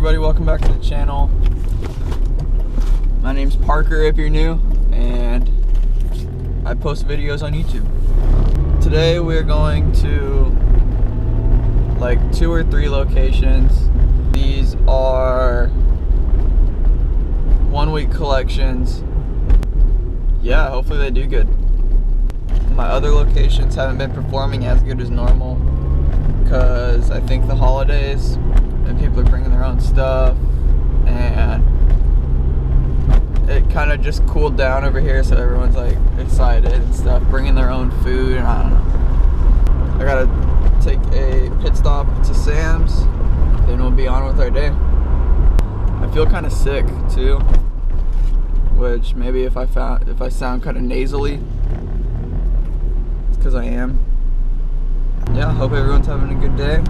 everybody, welcome back to the channel. My name's Parker if you're new, and I post videos on YouTube. Today we're going to like 2 or 3 locations. These are 1-week collections. Yeah, hopefully they do good. My other locations haven't been performing as good as normal because I think the holidays and people are bringing their own stuff, and it kind of just cooled down over here, so everyone's like excited and stuff, bringing their own food, and I don't know. I gotta take a pit stop to Sam's, then we'll be on with our day. I feel kind of sick too, which maybe if I sound kind of nasally, it's because I am. Yeah, hope everyone's having a good day.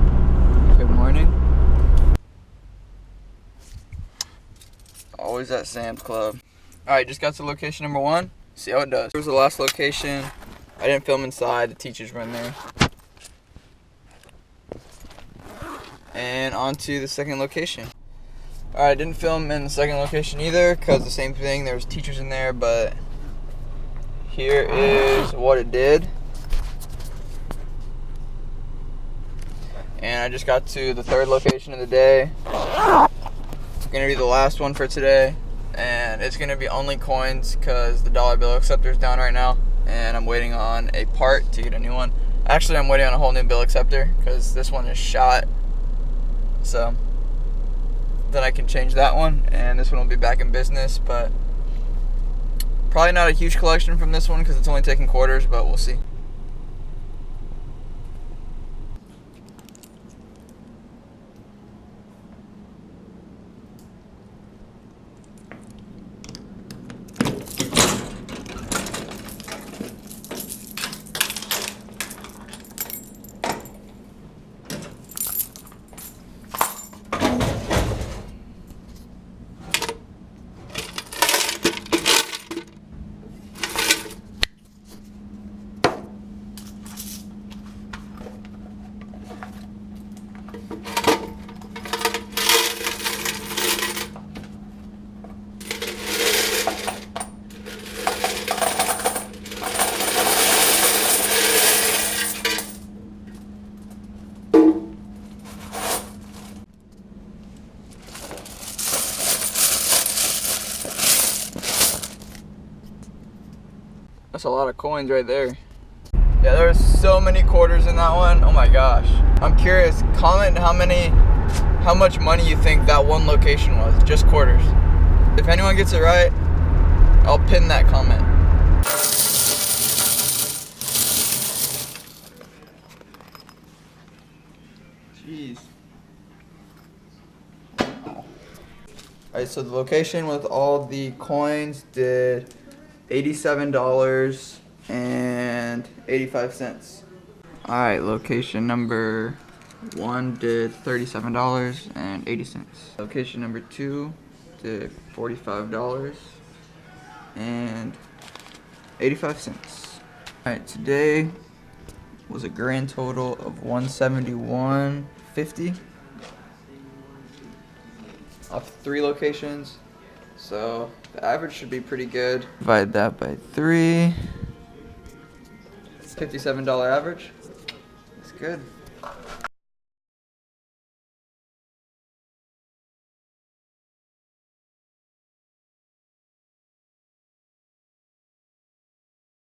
Good morning. Always at Sam's Club. Alright, just got to location number 1. See how it does. Here's the last location. I didn't film inside. The teachers were in there. And on to the second location. Alright, I didn't film in the second location either because the same thing. There was teachers in there, but here is what it did. And I just got to the third location of the day. It's gonna be the last one for today, and it's gonna be only coins because the dollar bill acceptor is down right now, and I'm waiting on a part to get a new one. Actually, I'm waiting on a whole new bill acceptor because this one is shot. So then I can change that one, and this one will be back in business. But probably not a huge collection from this one because it's only taking quarters, but we'll see. That's a lot of coins right there. Yeah, there were so many quarters in that one. Oh my gosh. I'm curious, comment how much money you think that one location was, just quarters. If anyone gets it right, I'll pin that comment. Jeez. Alright, so the location with all the coins did $87.85. Alright, location number 1 did $37.80. Location number 2 did $45.85. Alright, today was a grand total of $171.50 off 3 locations. So the average should be pretty good. Divide that by 3. $57 average. That's good.